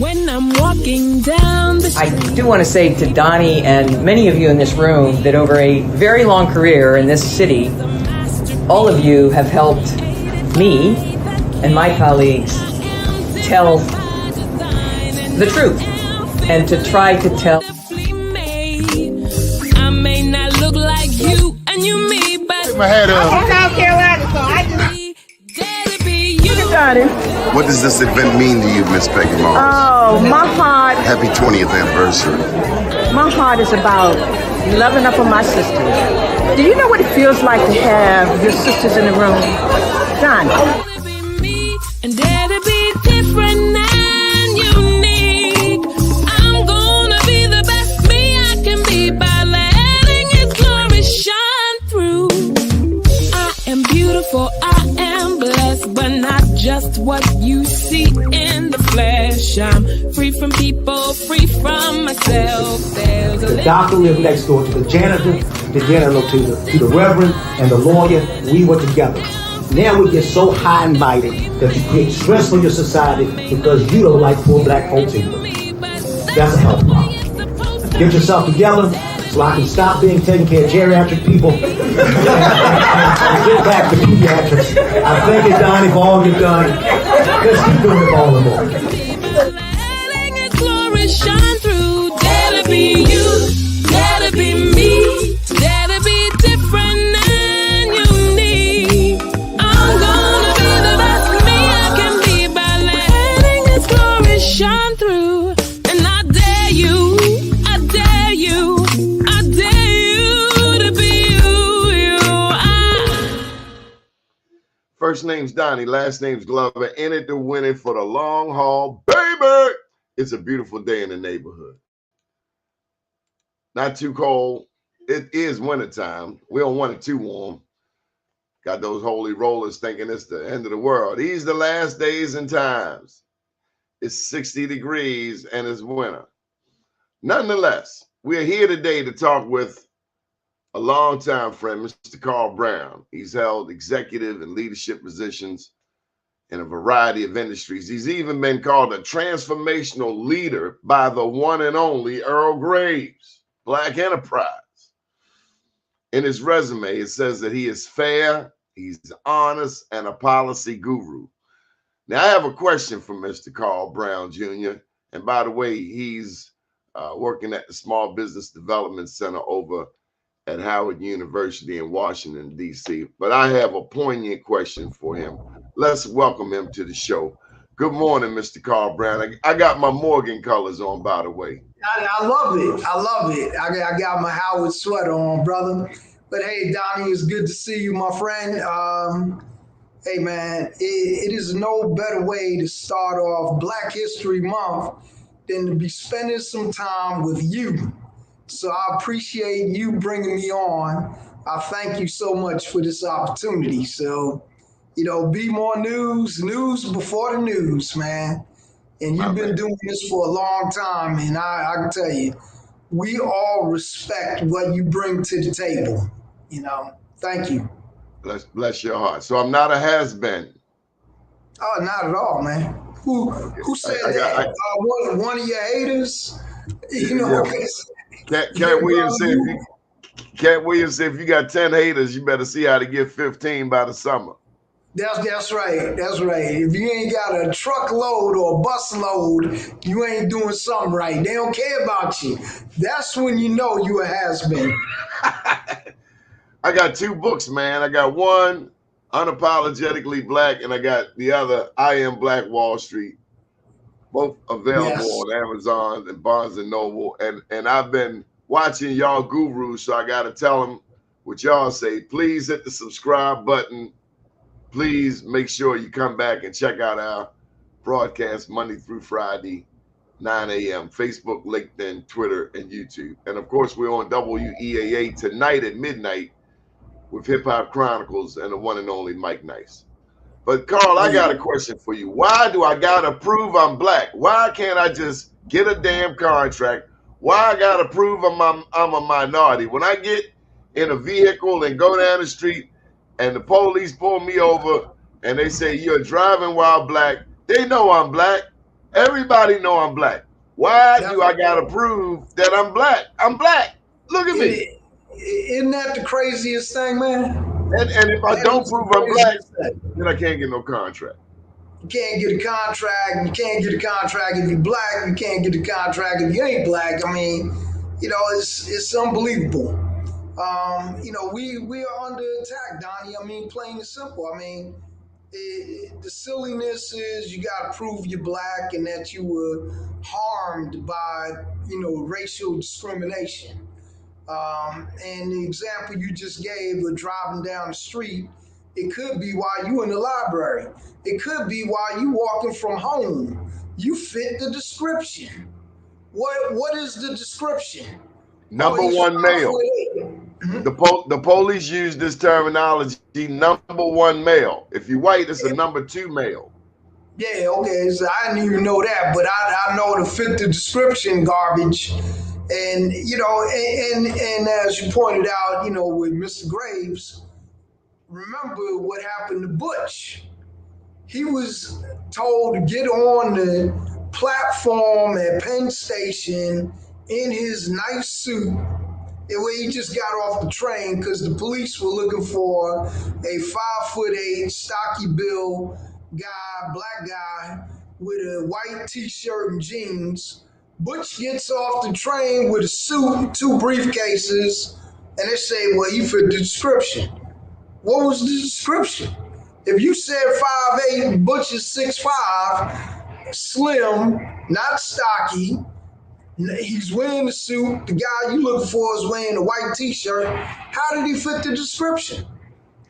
When I'm walking down the street. I do want to say to Doni and many of you in this room that over a very long career in this city, all of you have helped me and my colleagues tell the truth and to try to tell. I may not look like you and you me, but Take my hat off. I'm from South Carolina, so I just... What does this event mean to you, Miss Peggy Morris? Oh, my heart, Happy 20th anniversary. my heart is about loving up on my sisters. Do you know what it feels like to have your sisters in the room? Don. And dare to be different and unique. I'm gonna be the best me I can be by letting His glory shine through. I am beautiful, I am blessed, but not just what you see in the flesh. I'm free from people, free from myself. There's a The doctor lived next door to the janitor to the reverend and the lawyer. We were together. Now we get so high and mighty that you create stress for your society because you don't like poor black folks either. That's a health problem. Get yourself together so I can stop being taking care of geriatric people and get back to pediatrics. I thank you, Doni, for all you've done. Let's keep doing it for all the more. letting His glory shine through. Dare to be you, dare to be me, dare to be different and unique. I'm gonna be the best me I can be by letting His glory shine through. And I dare you, I dare you, I dare you to be you. First name's Doni, last name's Glover. In it to win it for the long haul, baby. It's a beautiful day in the neighborhood. Not too cold. It is wintertime. We don't want it too warm. Got those holy rollers thinking it's the end of the world. These the last days and times. It's 60 degrees and it's winter. Nonetheless, we're here today to talk with a longtime friend, Mr. Carl Brown. He's held executive and leadership positions in a variety of industries. He's even been called a transformational leader by the one and only Earl Graves, Black Enterprise. In his resume, it says that he is fair, he's honest, and a policy guru. Now, I have a question for Mr. Carl Brown Jr. And by the way, he's working at the Small Business Development Center over at Howard University in Washington, D.C. But I have a poignant question for him. Let's welcome him to the show. Good morning, Mr. Carl Brown. I got my Morgan colors on, by the way. I love it. I love it. I got my Howard sweater on, brother. But hey, Doni, it's good to see you, my friend. Hey, man, it is no better way to start off Black History Month than to be spending some time with you. So I appreciate you bringing me on. I thank you so much for this opportunity. So, you know, be more news before the news, man. And you've been doing this for a long time. And I can tell you, we all respect what you bring to the table. You know, thank you. Bless your heart. So I'm not a has-been. Oh, not at all, man. Who said that? One of your haters? You know, Cat Williams said if you got 10 haters, you better see how to get 15 by the summer. That's right. That's right. If you ain't got a truckload or a bus load, you ain't doing something right. They don't care about you. That's when you know you a has-been. I got two books, man. I got one, Unapologetically Black, and I got the other, I Am Black Wall Street. Both available on Amazon and Barnes and Noble. And I've been watching y'all gurus, so I got to tell them what y'all say. Please hit the subscribe button. Please make sure you come back and check out our broadcast Monday through Friday, 9 a.m. Facebook, LinkedIn, Twitter, and YouTube. And of course, we're on WEAA tonight at midnight with Hip Hop Chronicles and the one and only Mike Nice. But Carl, I got a question for you. Why do I gotta prove I'm black? Why can't I just get a damn contract? Why I gotta prove I'm a minority? When I get in a vehicle and go down the street and the police pull me over and they say you're driving while black, they know I'm black. Everybody know I'm black. Why do I gotta prove that I'm black? I'm black. Look at me. Isn't that the craziest thing, man? And if I That don't is the prove I'm black, craziest thing. then I can't get no contract. You can't get a contract. You can't get a contract if you're black. You can't get a contract if you ain't black. I mean, it's unbelievable. We are under attack, Donnie. I mean, plain and simple. I mean, the silliness is you got to prove you're black and that you were harmed by, racial discrimination. And the example you just gave of driving down the street, it could be while you in the library. It could be while you walking from home. You fit the description. What is the description? Number one male. The police use this terminology, number one male. If you're white, it's a number two male. Yeah, okay. So I didn't even know that, but I know to fit the description garbage. And, and as you pointed out, with Mr. Graves, remember what happened to Butch. He was told to get on the platform at Penn Station in his nice suit. Where he just got off the train because the police were looking for a 5'8", stocky build guy, black guy with a white t-shirt and jeans. Butch gets off the train with a suit and two briefcases, and they say, well, he fit the description. What was the description? If you said 5'8", Butch is 6'5", slim, not stocky, he's wearing the suit, the guy you looking for is wearing a white t-shirt, how did he fit the description?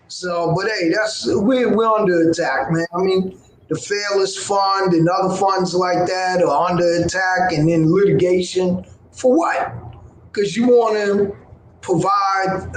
So, but hey, we're under attack, man. I mean, the Fairless Fund and other funds like that are under attack and in litigation. For what? Because you want to provide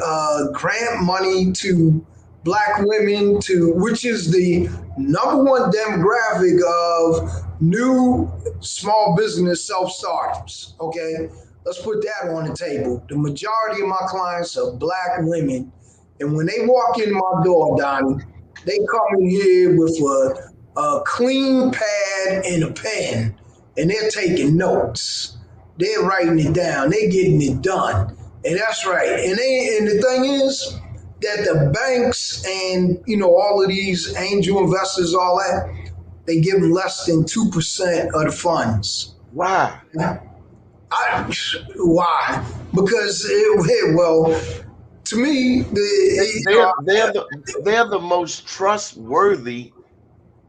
grant money to black women, which is the number one demographic of new small business self-starters. Okay, let's put that on the table. The majority of my clients are black women, and when they walk in my door, Donnie, they come in here with a clean pad and a pen, and they're taking notes. They're writing it down. They're getting it done, and that's right. And the thing is that the banks and all of these angel investors, all that, they give them less than 2% of the funds. Why? Why? Because to me, they're the most trustworthy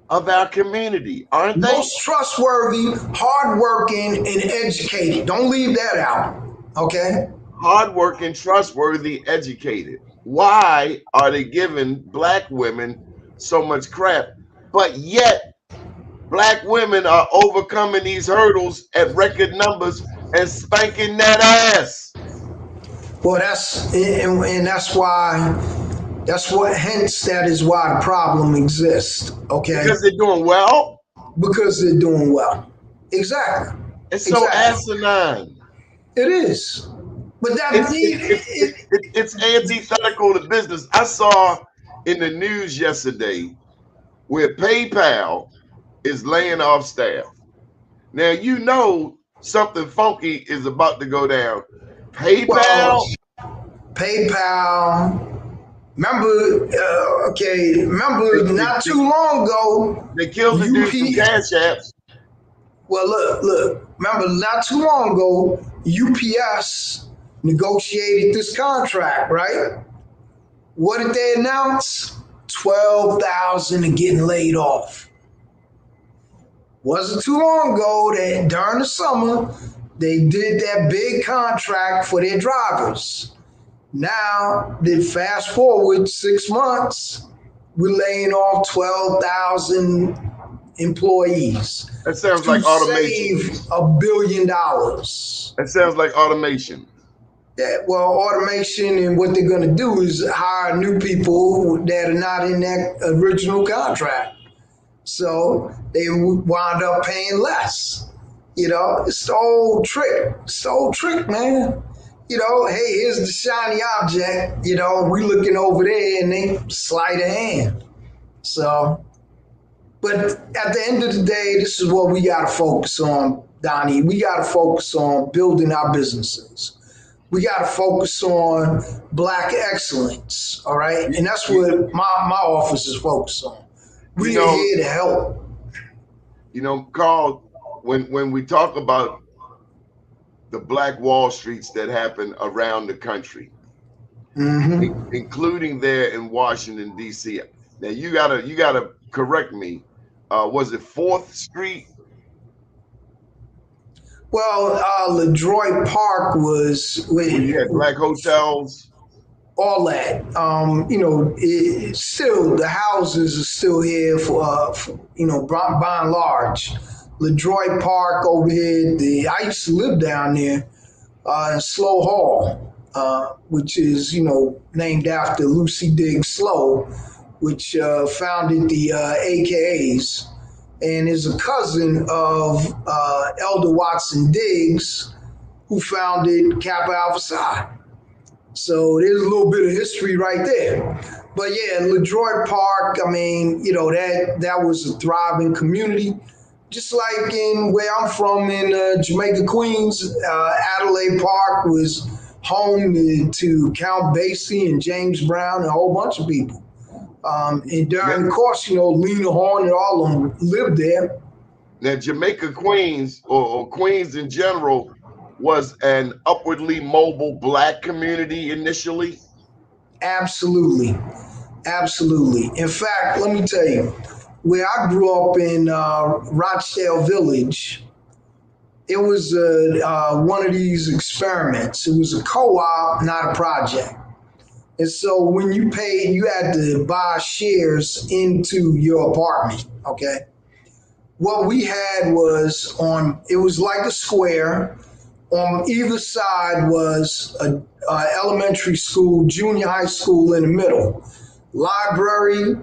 of our community, aren't they? Most trustworthy, hardworking, and educated. Don't leave that out. Okay. Hardworking, trustworthy, educated. Why are they giving black women so much crap? But yet, black women are overcoming these hurdles at record numbers and spanking that ass. Well, that's why. That is why the problem exists. Okay. Because they're doing well. Because they're doing well. Exactly. It's so asinine. It is. But it's antithetical to business. I saw in the news yesterday where PayPal is laying off staff. Now something funky is about to go down. PayPal. Remember not too long ago they killed the dude from Cash Apps. Well, look. Remember not too long ago, UPS negotiated this contract, right? What did they announce? 12,000 are getting laid off. Wasn't too long ago that during the summer, they did that big contract for their drivers. Now, they fast forward 6 months, we're laying off 12,000 employees. That sounds like automation. Save $1 billion. That sounds like automation. Yeah, well, automation, and what they're going to do is hire new people that are not in that original contract. So they wind up paying less. It's the old trick. It's the old trick, man. Hey, here's the shiny object. We looking over there, and they sleight of hand. So But at the end of the day, this is what we got to focus on, Donnie. We got to focus on building our businesses. We got to focus on Black excellence, all right? And that's what my office is focused on. We are here to help. You know, Carl, when we talk about the Black Wall Streets that happen around the country, including there in Washington, D.C. Now you gotta correct me. Was it 4th Street? Well, LaDroit Park was You had Black hotels. All that. Still the houses are still here for by and large. LaDroit Park over here. I used to live down there in Slow Hall, which is named after Lucy Diggs Slow, which founded the AKAs, and is a cousin of Elder Watson Diggs, who founded Kappa Alpha Psi. So there's a little bit of history right there. But yeah, LaDroit Park, I mean, that was a thriving community. Just like in where I'm from in Jamaica, Queens, Adelaide Park was home to Count Basie and James Brown and a whole bunch of people. And during the course, Lena Horne and all of them lived there. Now, Jamaica, Queens, or Queens in general, was an upwardly mobile Black community initially? Absolutely. Absolutely. In fact, let me tell you, where I grew up in Rochdale Village, it was one of these experiments. It was a co-op, not a project. And so when you paid, you had to buy shares into your apartment, okay? What we had was it was like a square. On either side was a elementary school, junior high school in the middle, library,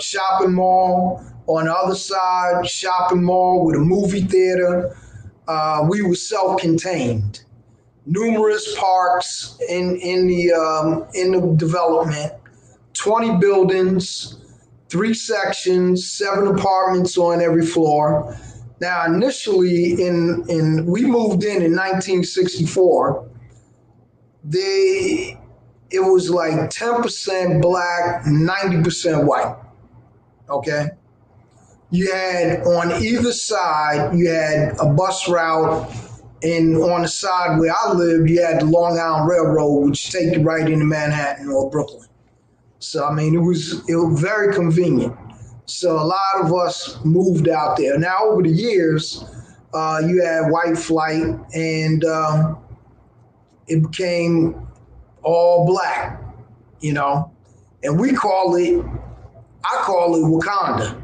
shopping mall. On the other side, shopping mall with a movie theater. We were self-contained. Numerous parks in the development, 20 buildings, 3 sections, 7 apartments on every floor. Now, initially, we moved in 1964. It was like 10% Black, 90% white. Okay, you had on either side, you had a bus route, and on the side where I lived, you had the Long Island Railroad, which take you right into Manhattan or Brooklyn. So I mean, it was very convenient. So a lot of us moved out there. Now, over the years, you had white flight, and it became all Black, and I call it Wakanda,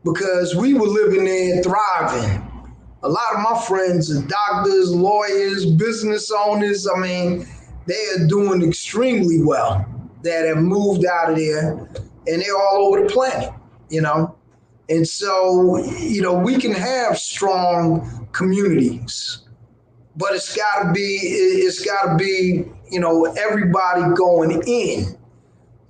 because we were living there thriving. A lot of my friends are doctors, lawyers, business owners. I mean, they are doing extremely well that have moved out of there, and they're all over the planet. And so, we can have strong communities, but it's gotta be, everybody going in.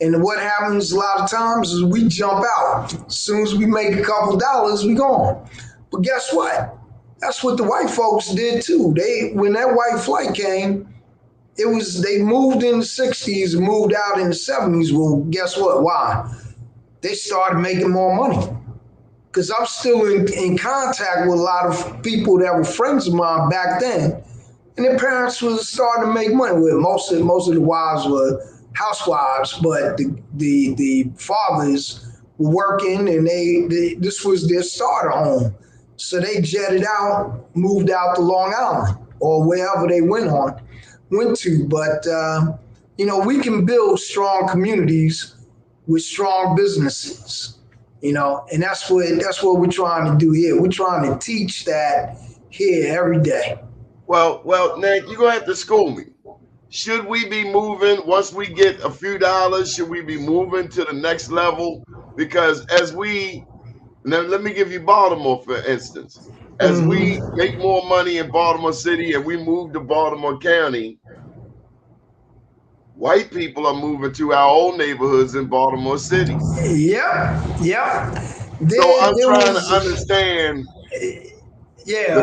And what happens a lot of times is we jump out. As soon as we make a couple dollars, we gone. But guess what? That's what the white folks did too. When that white flight came, they moved in the 60s, moved out in the 70s. Well, guess what? Why? They started making more money. Because I'm still in contact with a lot of people that were friends of mine back then, and their parents was starting to make money. With most of the wives were housewives, but the fathers were working, and this was their starter home. So they jetted out, moved out to Long Island or wherever they went to. But we can build strong communities with strong businesses, and that's what we're trying to do here. We're trying to teach that here every day. Well, Nate, you're gonna have to school me. Should we be moving once we get a few dollars? Should we be moving to the next level? Because let me give you Baltimore, for instance. As we make more money in Baltimore City and we move to Baltimore County, white people are moving to our old neighborhoods in Baltimore City. Yep. So I'm there trying to was, understand yeah,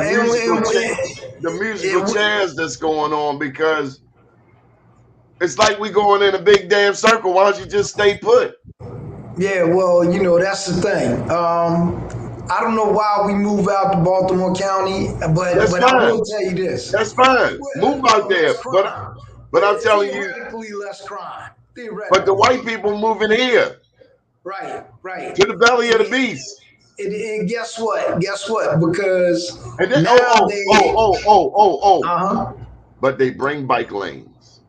the musical chairs that's going on, because it's like we going in a big damn circle. Why don't you just stay put? yeah, well, you know, that's the thing. I don't know why we move out to Baltimore County, but That's I fine. will tell you this. That's fine. Move out there. Less crime. But I'm telling you, Theoretically, less crime. but the white people moving here Right. to the belly of the beast. And guess what? Because And then, now but they bring bike lanes.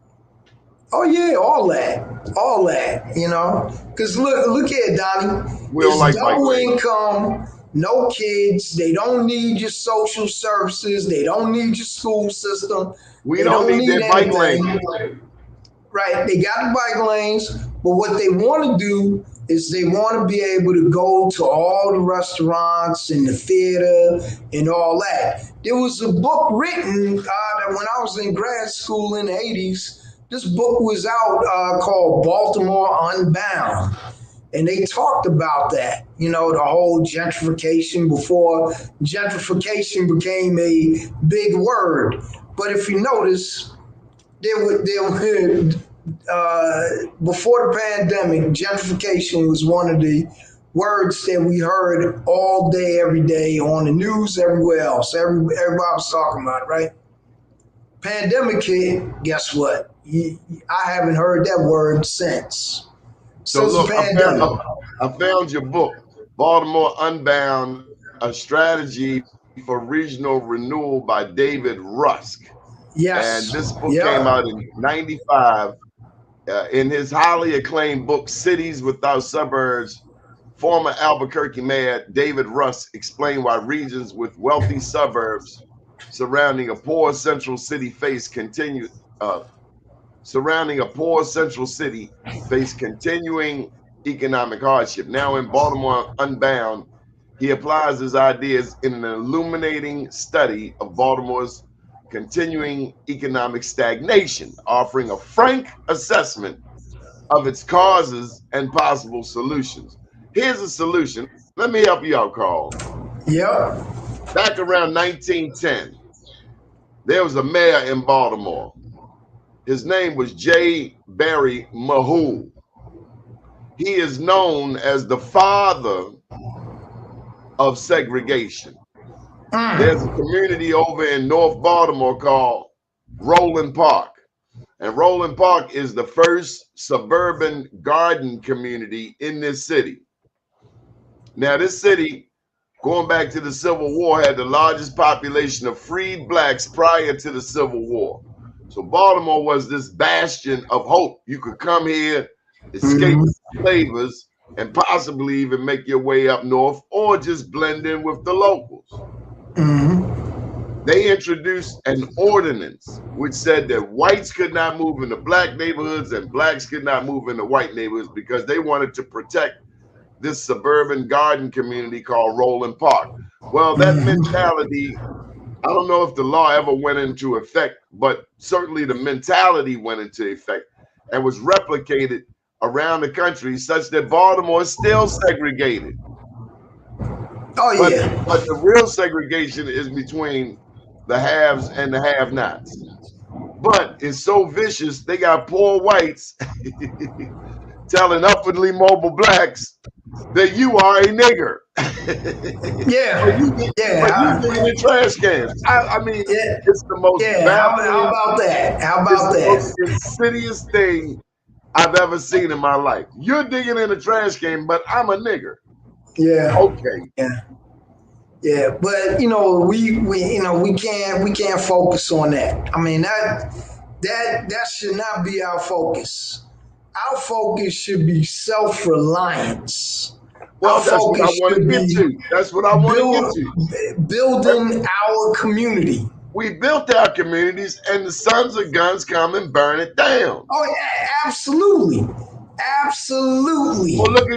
Oh yeah, all that, you know. Because look here, Donnie. We don't like bike double lanes. income, no kids. They don't need your social services. They don't need your school system. We don't need their bike lanes. Right, they got the bike lanes, but what they want to do is they want to be able to go to all the restaurants and the theater and all that. There was a book written that when I was in grad school in the 80s. This book was out called Baltimore Unbound. And they talked about that, you know, the whole gentrification before gentrification became a big word. But if you notice, before the pandemic, gentrification was one of the words that we heard all day, every day on the news, everywhere else. Everybody was talking about it, right? Pandemic hit, guess what? I haven't heard that word since. So look, I found your book, Baltimore Unbound, A Strategy for Regional Renewal by David Rusk. Yes. And this book came out in '95. In his highly acclaimed book, Cities Without Suburbs, former Albuquerque Mayor David Rusk explained why regions with wealthy suburbs surrounding a poor central city face continuing economic hardship. Now in Baltimore Unbound, he applies his ideas in an illuminating study of Baltimore's continuing economic stagnation, offering a frank assessment of its causes and possible solutions. Here's a solution. Let me help you out, Carl. Yep. Back around 1910, there was a mayor in Baltimore. His name was J. Barry Mahou. He is known as the father of segregation. There's a community over in North Baltimore called Roland Park. And Roland Park is the first suburban garden community in this city. Now, this city, going back to the Civil War, had the largest population of freed blacks prior to the Civil War. So Baltimore was this bastion of hope. You could come here, escape slavers, and possibly even make your way up north or just blend in with the locals. They introduced an ordinance which said that whites could not move into black neighborhoods and blacks could not move into white neighborhoods because they wanted to protect this suburban garden community called Roland Park. Well, that mentality, I don't know if the law ever went into effect, but certainly the mentality went into effect and was replicated around the country such that Baltimore is still segregated. Oh, yeah. But the real segregation is between the haves and the have-nots. But it's so vicious, they got poor whites telling upwardly mobile blacks that you are a nigger. Yeah. But you in trash cans. I mean, it's the most how about that? The most insidious thing I've ever seen in my life. You're digging in a trash can, but I'm a nigger. Yeah. Okay. Yeah, but you know, we can't focus on that. I mean, that should not be our focus. Our focus should be self-reliance. Well, that's what I want to get to. That's what I want to get to. Building our community. We built our communities, and the sons of guns come and burn it down. Oh, yeah, absolutely. Well, look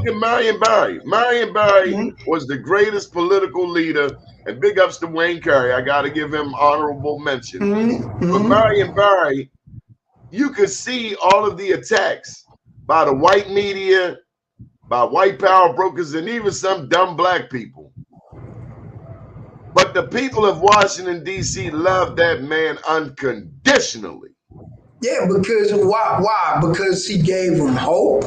at Marion Barry. Marion Barry was the greatest political leader, and big ups to Wayne Curry. I got to give him honorable mention. But Marion Barry, you could see all of the attacks by the white media by white power brokers and even some dumb black people. But the people of Washington, D.C. love that man unconditionally. Yeah, because why? Because he gave them hope.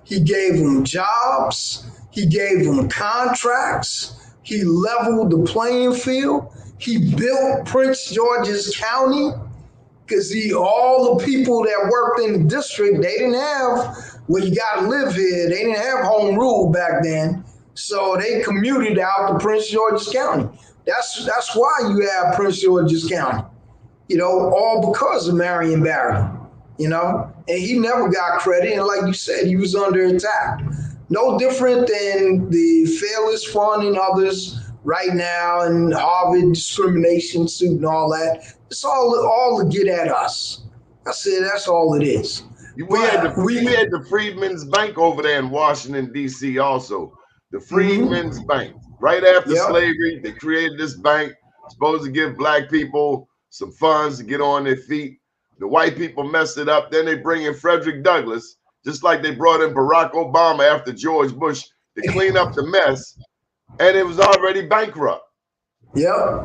He gave them jobs. He gave them contracts. He leveled the playing field. He built Prince George's County because all the people that worked in the district, they didn't have, well, you got to live here. They didn't have home rule back then. So they commuted out to Prince George's County. That's why you have Prince George's County, all because of Marion Barry, and he never got credit. And like you said, he was under attack. No different than the Fairless Fund and others right now, and Harvard discrimination suit and all that. It's all to get at us. I said that's all it is. We had the Freedmen's Bank over there in Washington, D.C. also. The Freedmen's Bank. Right after slavery, they created this bank, supposed to give black people some funds to get on their feet. The white people messed it up. Then they bring in Frederick Douglass, just like they brought in Barack Obama after George Bush to clean up the mess. And it was already bankrupt. Yep.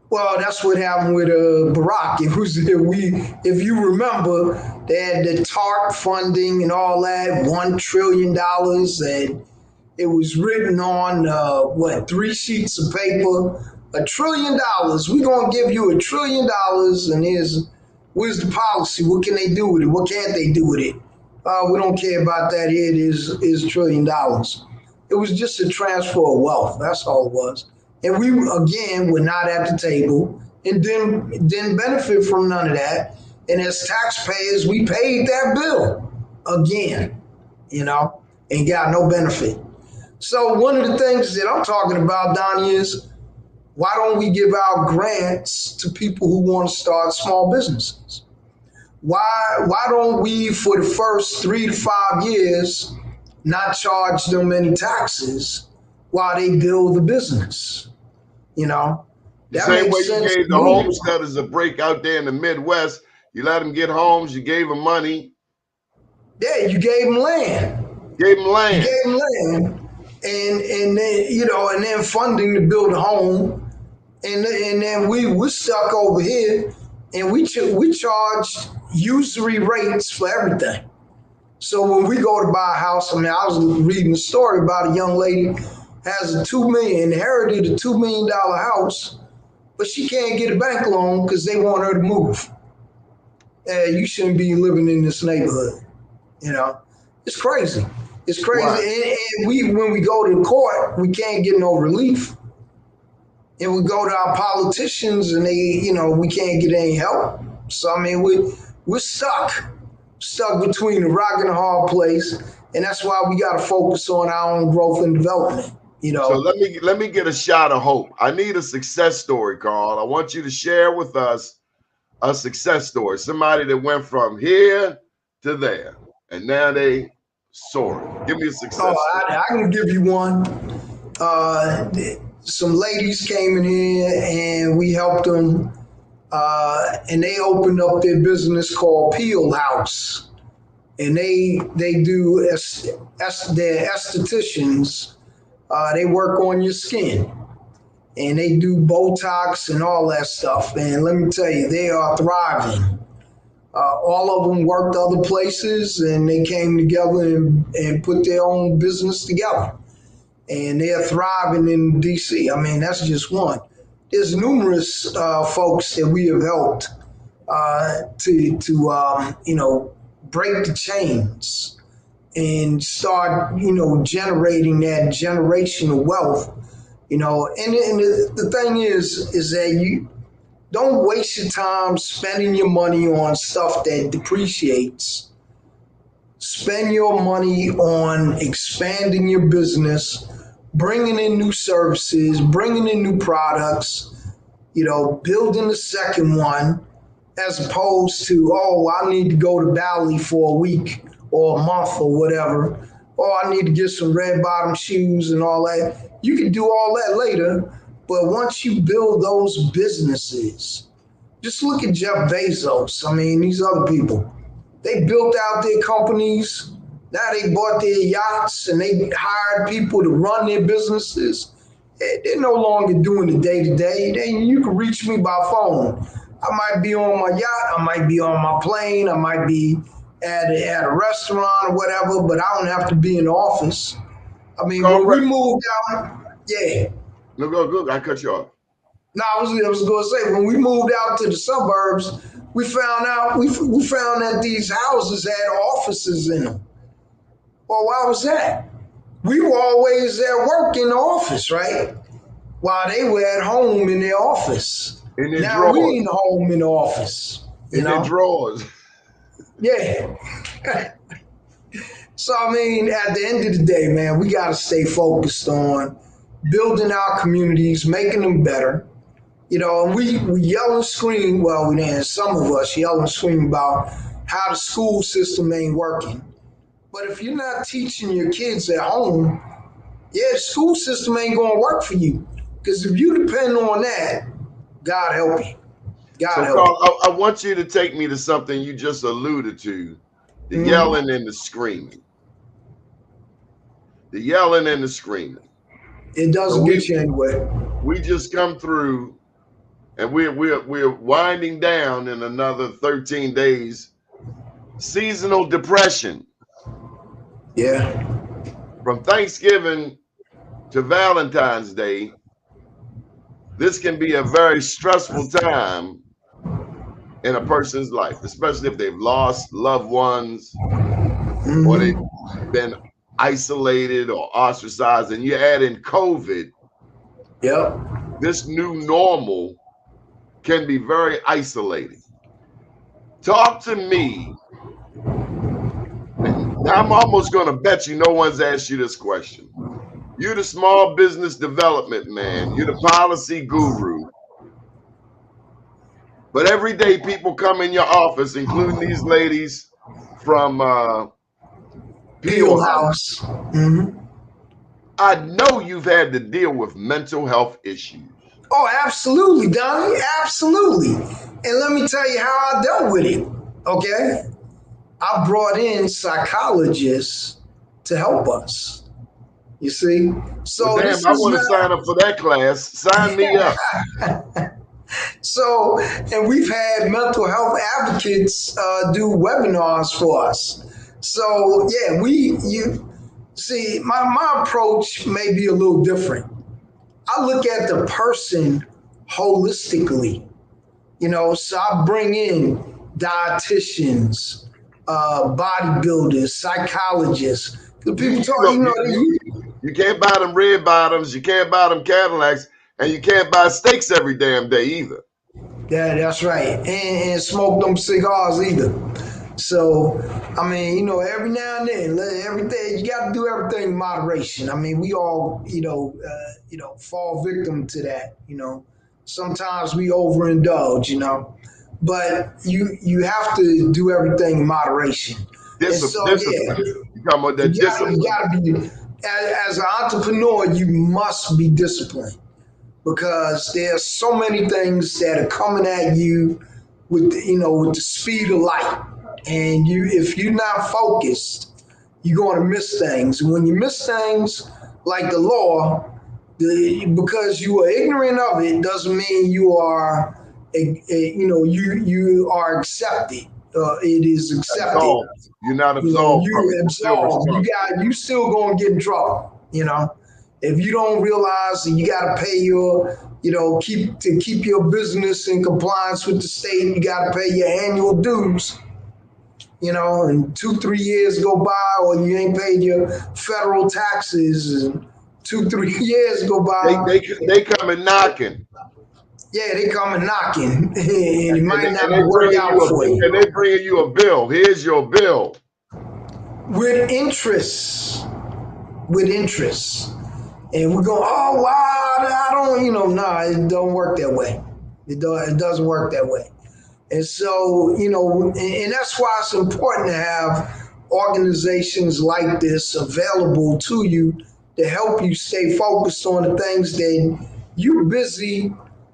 Well, that's what happened with Barack. If you remember, they had the TARP funding and all that, $1 trillion, and it was written on 3 sheets of paper. $1 trillion. We're gonna give you $1 trillion, and where's the policy? What can they do with it? What can't they do with it? We don't care about that. Here it is $1 trillion. It was just a transfer of wealth. That's all it was. And we, again, were not at the table and didn't benefit from none of that. And as taxpayers, we paid that bill again, and got no benefit. So one of the things that I'm talking about, Donnie, is why don't we give out grants to people who want to start small businesses? Why don't we, for the first 3 to 5 years, not charge them any taxes while they build the business? That same makes way sense. You gave the homesteaders a break out there in the Midwest. You let them get homes. You gave them money. Yeah, you gave them land. Gave them land. You gave them land, and then and then funding to build a home, and then we're stuck over here, and we charge usury rates for everything. So when we go to buy a house, I was reading a story about a young lady has inherited a $2 million house, but she can't get a bank loan because they want her to move. You shouldn't be living in this neighborhood. It's crazy. It's crazy. Wow. And when we go to court, we can't get no relief. And we go to our politicians and we can't get any help. So, we're stuck between a rock and a hard place. And that's why we got to focus on our own growth and development. So let me get a shot of hope. I need a success story, Carl. I want you to share with us a success story. Somebody that went from here to there, and now they soaring. Give me a success story. I can give you one. Some ladies came in here, and we helped them, and they opened up their business called Peel House, and they do they're estheticians. They work on your skin, and they do Botox and all that stuff. And let me tell you, they are thriving. All of them worked other places, and they came together and put their own business together. And they're thriving in D.C. That's just one. There's numerous folks that we have helped to break the chains and start, generating that generational wealth, and the thing is that you don't waste your time spending your money on stuff that depreciates. Spend your money on expanding your business, bringing in new services, bringing in new products, building a second one, as opposed to, I need to go to Bali for a week or a month or whatever. I need to get some red bottom shoes and all that. You can do all that later, but once you build those businesses, just look at Jeff Bezos. These other people, they built out their companies Now they bought their yachts and they hired people to run their businesses. They're no longer doing the day-to-day. You can reach me by phone. I might be on my yacht. I might be on my plane. I might be at a restaurant or whatever, but I don't have to be in the office. I mean, when we moved out, yeah. No, go. I cut you off. No, I was going to say, when we moved out to the suburbs, we found that these houses had offices in them. Well, why was that? We were always at work in the office, right? While they were at home in their office. In their now drawers. we ain't home in the office. In their drawers. Yeah. So, I mean, at the end of the day, man, we got to stay focused on building our communities, making them better. You know, and we yell and scream, well, some of us yell and scream about how the school system ain't working. But if you're not teaching your kids at home, the school system ain't going to work for you. Because if you depend on that, God help you. God help Carl, you. I want you to take me to something you just alluded to, the yelling and the screaming. The yelling and the screaming. It doesn't get you anywhere. We just come through, and we're winding down in another 13 days. Seasonal depression. Yeah. From Thanksgiving to Valentine's Day, this can be a very stressful time in a person's life, especially if they've lost loved ones or they've been isolated or ostracized, and you add in COVID. Yep. This new normal can be very isolating. Talk to me. Now, I'm almost going to bet you no one's asked you this question. You're the small business development man. You're the policy guru. But every day people come in your office, including these ladies from Peel House. I know you've had to deal with mental health issues. Oh, absolutely, Donnie. Absolutely. And let me tell you how I dealt with it. Okay. I brought in psychologists to help us. You see? So well, damn, I want to sign up for that class. Sign me up. So, and we've had mental health advocates do webinars for us. So, yeah, you see, my approach may be a little different. I look at the person holistically, so I bring in dietitians, bodybuilders, psychologists. The people talk, you can't buy them red bottoms, you can't buy them Cadillacs, and you can't buy steaks every damn day either. Yeah, that's right. And smoke them cigars either. So, I mean, every now and then, everything, you got to do everything in moderation. I mean, we all, fall victim to that, Sometimes we overindulge, But you have to do everything in moderation. Discipline. Yeah, You talking about that discipline? You got to be, as an entrepreneur, you must be disciplined because there's so many things that are coming at you with the speed of light. And if you're not focused, you're going to miss things. And when you miss things like the law, because you are ignorant of it, doesn't mean you are, you are accepted. It is accepted. Absolved. You're not absolved. You absolved. You still going to get in trouble. If you don't realize that you got to pay your, keep your business in compliance with the state, you got to pay your annual dues. And 2-3 years go by, or you ain't paid your federal taxes, and 2-3 years go by. They come and knocking. Yeah, they come and knocking, and it might not work out for you. And they bring you a bill. Here's your bill. With interest. And we go, oh, wow, I don't, nah, it don't work that way. It doesn't work that way. And so, and that's why it's important to have organizations like this available to you to help you stay focused on the things that you're busy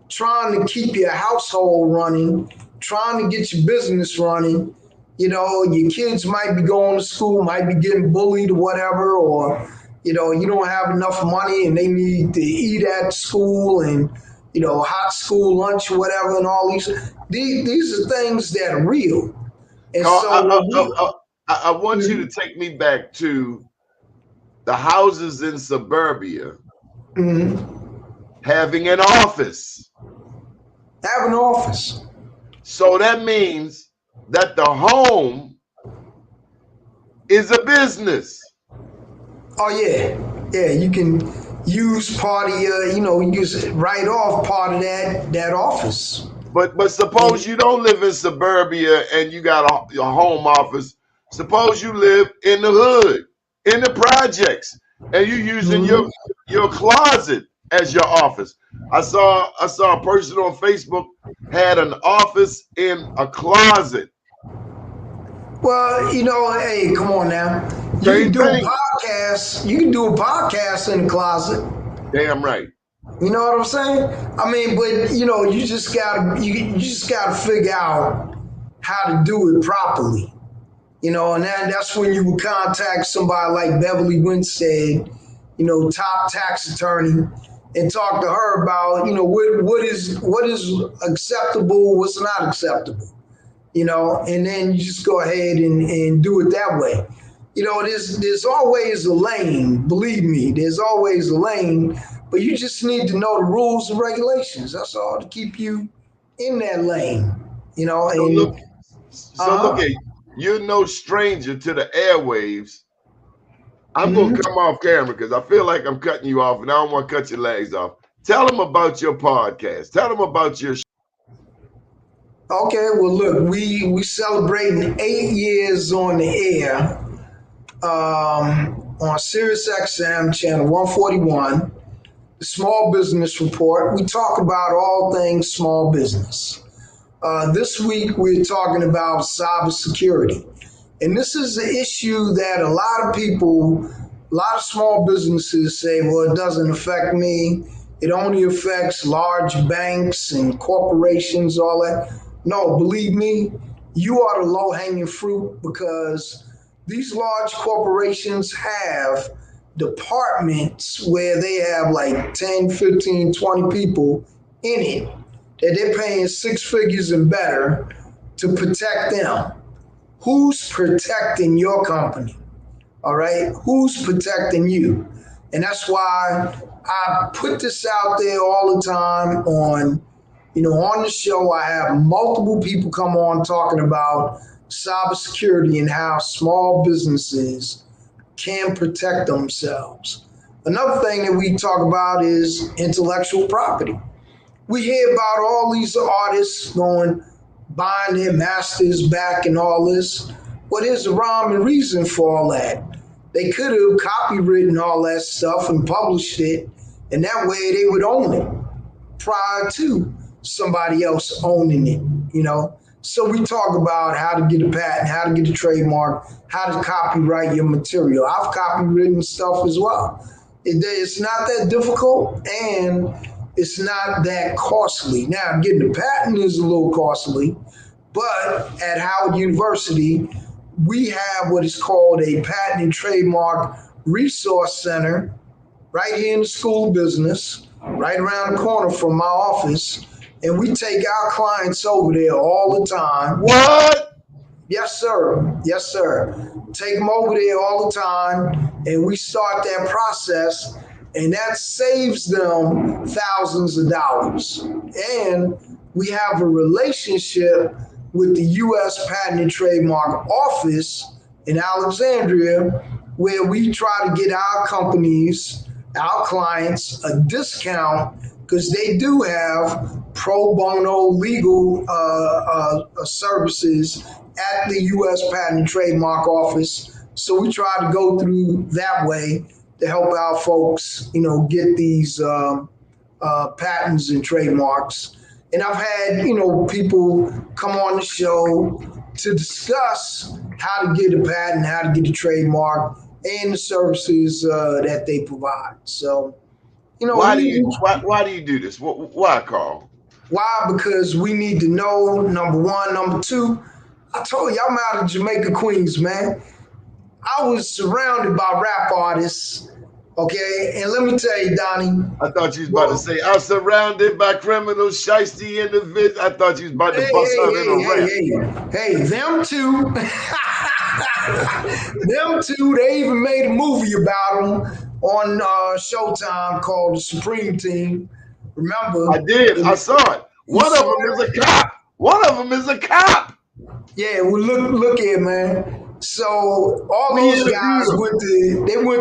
trying to keep your household running, trying to get your business running, You know, your kids might be going to school, might be getting bullied or whatever, or, you know, you don't have enough money and they need to eat at school and, you know, hot school lunch or whatever, and all these are things that are real. And Carl, so I want you to take me back to the houses in suburbia having an office. have an office. So that means that the home is a business. Oh yeah, you can use part of your, you know, use write off part of that office. But suppose you don't live in suburbia and you got a home office. Suppose you live in the hood, in the projects, and you using your closet as your office. I saw a person on Facebook had an office in a closet. Well, you know, hey, come on now. You can do a podcast. You can do a podcast in the closet. Damn right. You know what I'm saying? I mean, but you know, you just gotta figure out how to do it properly. You know, and that's when you would contact somebody like Beverly Winstead, you know, top tax attorney, and talk to her about, you know, what is acceptable, what's not acceptable. You know, and then you just go ahead and do it that way. You know, there's always a lane, believe me, there's always a lane, but you just need to know the rules and regulations. That's all, to keep you in that lane, you know. So And look at, you're no stranger to the airwaves. I'm going to come off camera because I feel like I'm cutting you off and I don't want to cut your legs off. Tell them about your podcast. Tell them about your show. Okay, well, look, we celebrating 8 years on the air on Sirius XM Channel 141, the Small Business Report. We talk about all things small business. This week, we're talking about cybersecurity. And this is an issue that a lot of small businesses say, well, it doesn't affect me. It only affects large banks and corporations, all that. No, believe me, you are the low-hanging fruit, because these large corporations have departments where they have like 10, 15, 20 people in it that they're paying six figures and better to protect them. Who's protecting your company? All right? Who's protecting you? And that's why I put this out there all the time on the show. I have multiple people come on talking about cybersecurity and how small businesses can protect themselves. Another thing that we talk about is intellectual property. We hear about all these artists buying their masters back and all this. What is the rhyme and reason for all that? They could have copywritten all that stuff and published it, and that way they would own it prior to somebody else owning it, you know? So we talk about how to get a patent, how to get a trademark, how to copyright your material. I've copywritten stuff as well. It's not that difficult, and it's not that costly. Now, getting a patent is a little costly, but at Howard University, we have what is called a patent and trademark resource center right here in the School of Business, right around the corner from my office. And we take our clients over there all the time. What? Yes, sir. Yes, sir. Take them over there all the time, and we start that process, and that saves them thousands of dollars. And we have a relationship with the U.S. Patent and Trademark Office in Alexandria, where we try to get our companies, our clients, a discount, because they do have pro bono legal services at the U.S. Patent and Trademark Office. So we try to go through that way to help our folks, get these patents and trademarks. And I've had, people come on the show to discuss how to get a patent, how to get a trademark, and the services that they provide. So, why do you do this? Why, Carl? Why? Because we need to know, number one. Number two, I told you I'm out of Jamaica, Queens, man. I was surrounded by rap artists. Okay, and let me tell you, Donnie. I thought you was about to say, I'm surrounded by criminal, shiesty individuals. I thought you was about to bust out in a rap. Hey, them two. Them two, they even made a movie about them on Showtime called The Supreme Team. Remember? I did. I saw it. One of them is a cop. One of them is a cop. Yeah, well, look here, man. So all those guys went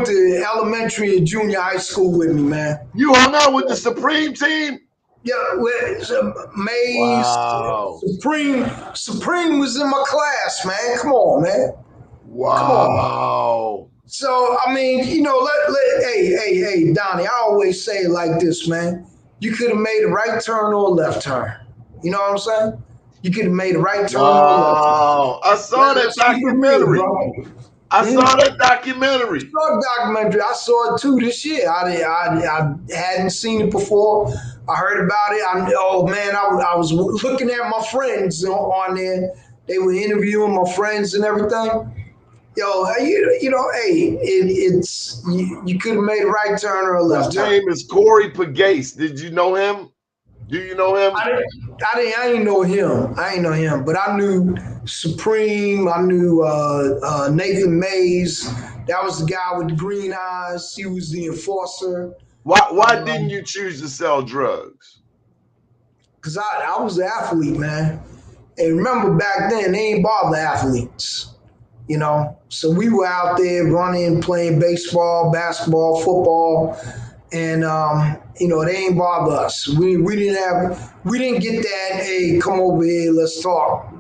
to elementary and junior high school with me, man. You hung out with the Supreme Team? Yeah, Maze, wow. Supreme was in my class, man. Come on, man. Wow. Come on. So I mean, you know, hey, Donnie, I always say it like this, man. You could have made a right turn or a left turn. You know what I'm saying? You could have made a right turn or a left turn. I saw that documentary. I saw that documentary. I saw it too this year. I hadn't seen it before. I heard about it. I was looking at my friends on there. They were interviewing my friends and everything. Yo, you know, hey, you could have made a right turn or a left turn. His name is Corey Pagace. Did you know him? Do you know him? I didn't know him. I didn't know him, but I knew Supreme. I knew Nathan Mays. That was the guy with the green eyes. He was the enforcer. Why didn't you choose to sell drugs? Because I was an athlete, man. And remember back then, they ain't bother athletes. You know, so we were out there running, playing baseball, basketball, football, and you know, they ain't bother us. We didn't get that. Hey, come over here, let's talk.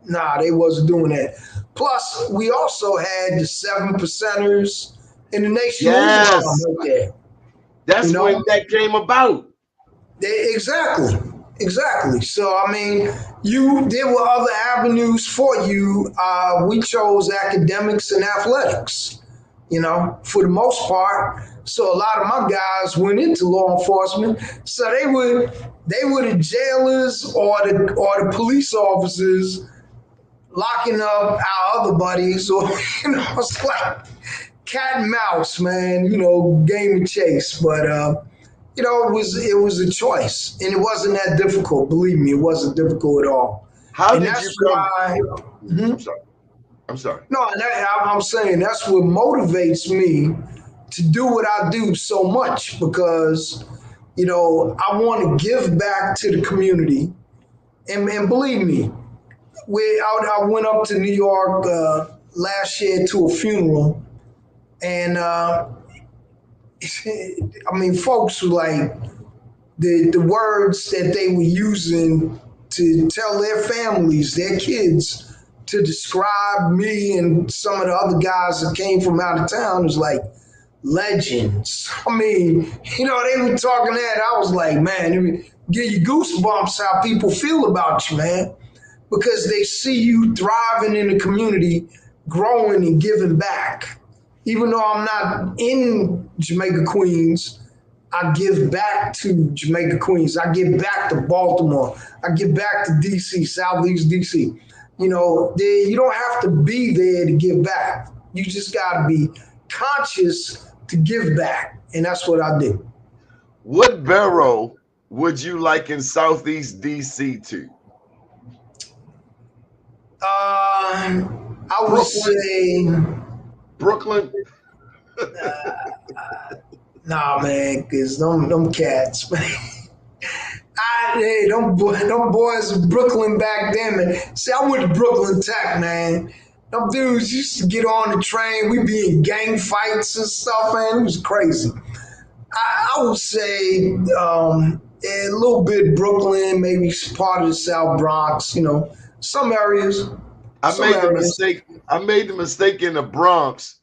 Nah, they wasn't doing that. Plus, we also had the 7 percenters in the nation. Yes, right there. That's when that came about. Exactly. So I mean, there were other avenues for you. We chose academics and athletics, you know, for the most part. So a lot of my guys went into law enforcement. So they were the jailers or the police officers locking up our other buddies, or you know, it's like cat and mouse, man. You know, game and chase, but. You know, it was a choice, and it wasn't that difficult. Believe me, it wasn't difficult at all. How did you come? I'm sorry. No, I'm saying that's what motivates me to do what I do so much, because, you know, I want to give back to the community, and believe me, I went up to New York last year to a funeral, and. I mean, folks were like, the words that they were using to tell their families, their kids, to describe me and some of the other guys that came from out of town was like legends. I mean, you know, they were talking that. I was like, man, it give you goosebumps how people feel about you, man, because they see you thriving in the community, growing and giving back. Even though I'm not in Jamaica, Queens, I give back to Jamaica, Queens. I give back to Baltimore. I give back to DC, Southeast DC. You know, you don't have to be there to give back. You just got to be conscious to give back. And that's what I do. What borough would you liken Southeast DC to? I would say... Brooklyn? Nah, man, because them cats, man. Them boys in Brooklyn back then, man. See, I went to Brooklyn Tech, man. Them dudes used to get on the train. We'd be in gang fights and stuff, man. It was crazy. I would say a little bit Brooklyn, maybe part of the South Bronx, you know, some areas. I made the mistake in the Bronx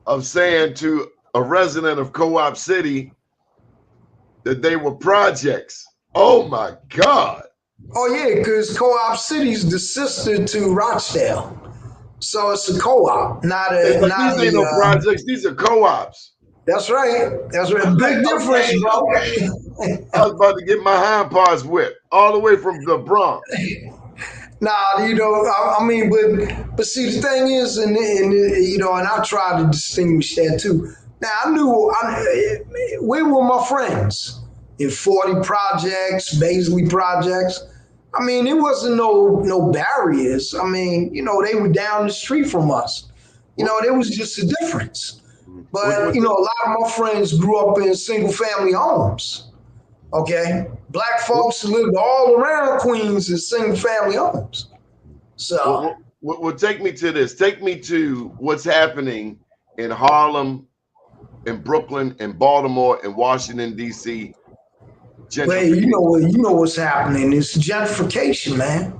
of saying to a resident of Co-op City that they were projects. Oh my God. Oh yeah, because Co-op City's the sister to Rochdale. So it's a co-op, these ain't no projects, these are co-ops. That's right. Big difference, bro. I was about to get my hind parts whipped all the way from the Bronx. Nah, I mean, but see, the thing is, and I try to distinguish that too. Now, we were my friends in 40 projects, Baisley projects. I mean, it wasn't no barriers. I mean, they were down the street from us. There was just a difference. But a lot of my friends grew up in single family homes. Okay, black folks lived all around Queens in single family homes. So, well, take me to this. Take me to what's happening in Harlem, in Brooklyn, in Baltimore, in Washington D.C. Well, you know what's happening. It's gentrification, man.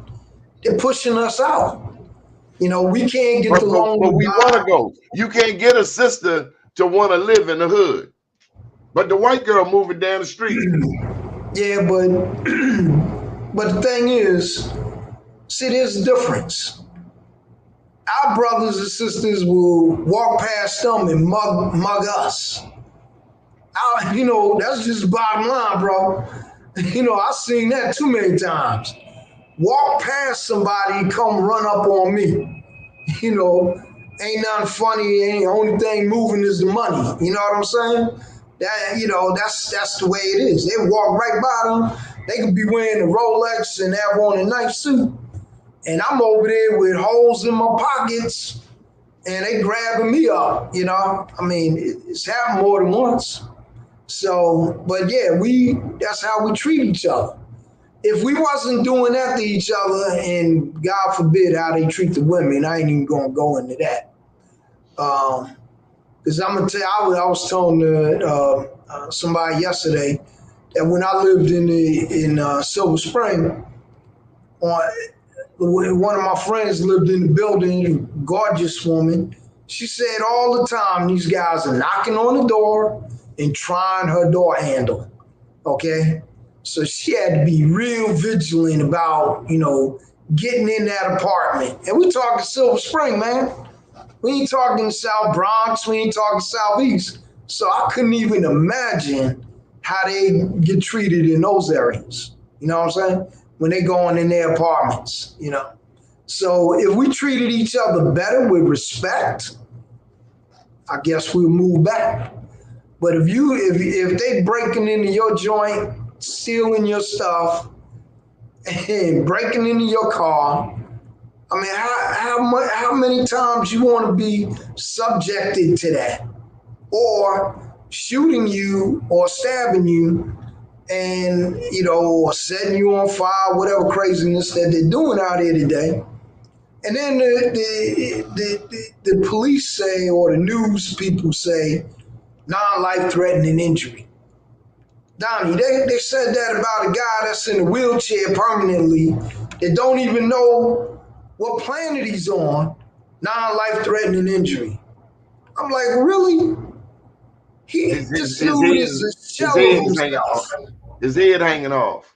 They're pushing us out. We can't get the loan. But we want to go. You can't get a sister to want to live in the hood, but the white girl moving down the street. Yeah, but the thing is, see, there's a difference. Our brothers and sisters will walk past them and mug us. That's just bottom line, bro. I've seen that too many times. Walk past somebody, come run up on me. Ain't nothing funny. Ain't the only thing moving is the money. You know what I'm saying? That's the way it is. They walk right by them. They could be wearing a Rolex and have on a nice suit, and I'm over there with holes in my pockets, and they grabbing me up. I mean, it's happened more than once. So, but yeah, that's how we treat each other. If we wasn't doing that to each other, and God forbid how they treat the women, I ain't even gonna go into that. Because I'm gonna tell you, I was telling somebody yesterday that when I lived in Silver Spring, one of my friends lived in the building, a gorgeous woman. She said all the time these guys are knocking on the door and trying her door handle. Okay, so she had to be real vigilant about getting in that apartment. And we talking Silver Spring, man. We ain't talking South Bronx. We ain't talking Southeast. So I couldn't even imagine how they get treated in those areas. You know what I'm saying? When they going in their apartments, So if we treated each other better with respect, I guess we'll move back. But if they breaking into your joint, stealing your stuff, and breaking into your car, I mean, how many times you want to be subjected to that, or shooting you or stabbing you, and or setting you on fire, whatever craziness that they're doing out here today, and then the police say, or the news people say, non-life threatening injury. Donnie, they said that about a guy that's in a wheelchair permanently that don't even know what planet he's on, non-life threatening injury. I'm like, really? This dude is a shell of himself. His head hanging off.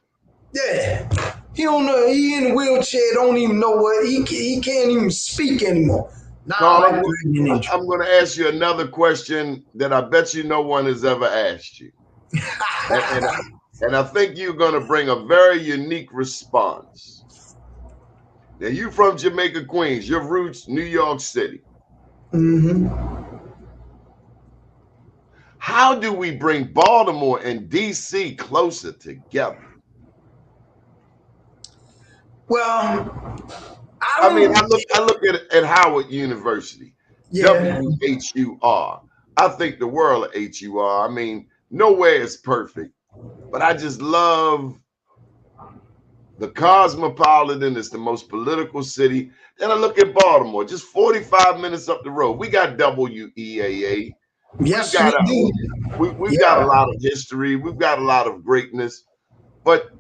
Yeah. He don't know. He in a wheelchair, don't even know what, he can't even speak anymore. I'm going to ask you another question that I bet you no one has ever asked you. and I think you're going to bring a very unique response. Now, you from Jamaica, Queens. Your roots, New York City. Mm-hmm. How do we bring Baltimore and D.C. closer together? Well, I look at Howard University, yeah. WHUR. I think the world of HUR. I mean, nowhere is perfect, but I just love the Cosmopolitan. Is the most political city. Then I look at Baltimore, just 45 minutes up the road. We got WEAA. Yes, we've got a lot of history. We've got a lot of greatness, but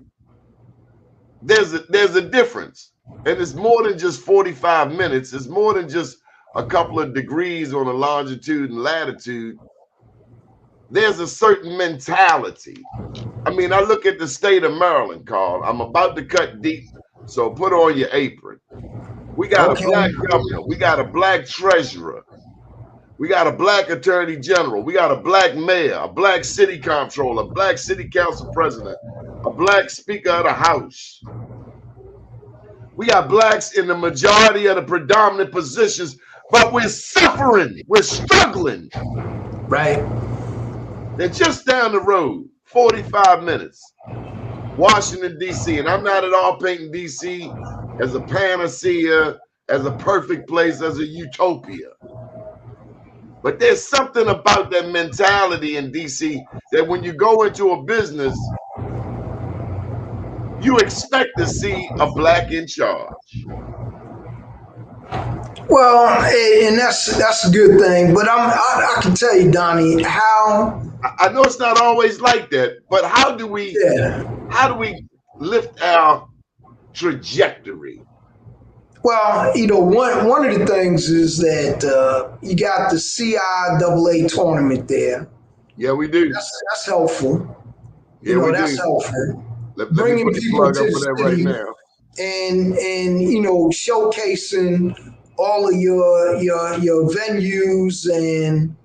there's a difference, and it's more than just 45 minutes. It's more than just a couple of degrees on a longitude and latitude. There's a certain mentality. I mean, I look at the state of Maryland, Carl. I'm about to cut deep, so put on your apron. We got a black governor. We got a black treasurer. We got a black attorney general. We got a black mayor, a black city comptroller, a black city council president, a black speaker of the house. We got blacks in the majority of the predominant positions, but we're suffering. We're struggling. Right. They're just down the road, 45 minutes. Washington, D.C. And I'm not at all painting D.C. as a panacea, as a perfect place, as a utopia. But there's something about that mentality in D.C. that when you go into a business, you expect to see a black in charge. Well, and that's a good thing. But I can tell you, Donnie, how I know it's not always like that, but how do we lift our trajectory? Well, one of the things is that you got the CIAA tournament there. Yeah, we do. That's helpful. Yeah, that's helpful. Let me put the plug up for that right now. And showcasing all of your venues and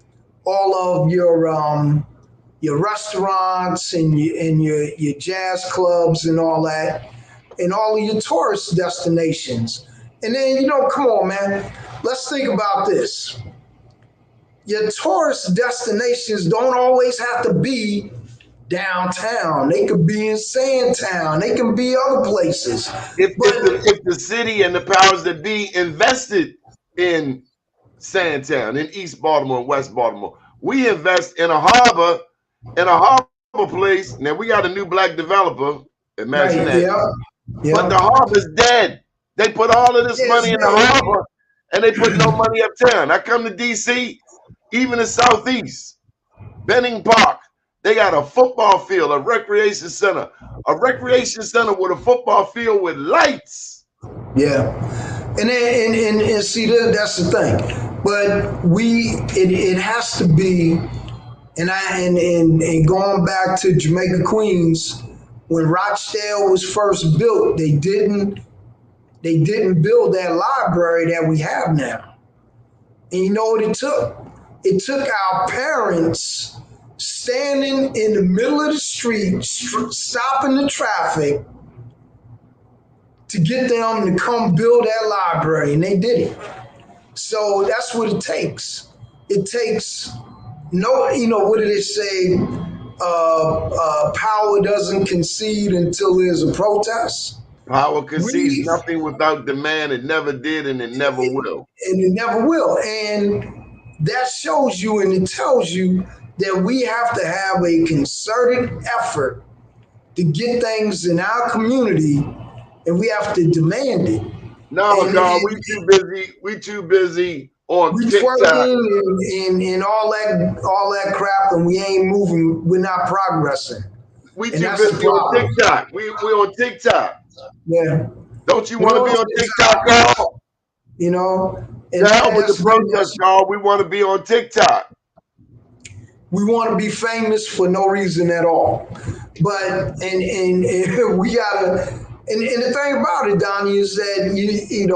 all of your restaurants and your jazz clubs and all that, and all of your tourist destinations. And then, come on, man, let's think about this. Your tourist destinations don't always have to be downtown. They could be in Sandtown. They can be other places. If the city and the powers that be invested in Sandtown, in East Baltimore and West Baltimore, we invest in a harbor place. Now we got a new black developer. Imagine that. Yeah. But the harbor's dead. They put all of this money in the harbor and they put no money uptown. I come to DC, even in Southeast, Benning Park. They got a football field, a recreation center with a football field with lights. Yeah, and see that's the thing. But it has to be, and going back to Jamaica, Queens, when Rochdale was first built, they didn't build that library that we have now. And you know what it took? It took our parents standing in the middle of the street, stopping the traffic to get them to come build that library, and they did it. So that's what it takes. It takes what did it say? Power doesn't concede until there's a protest. Power concedes nothing without demand. It never did, and it never will. And it never will. And that shows you, and it tells you that we have to have a concerted effort to get things in our community, and we have to demand it. No, God, we too busy on TikTok and all that crap, and we ain't moving. We're not progressing. We too busy on TikTok. We on TikTok. Yeah. Don't you want to be on TikTok, Carl? To help with the protest, Carl. We want to be on TikTok. We want to be famous for no reason at all. But and we gotta. And the thing about it, Donnie, is that you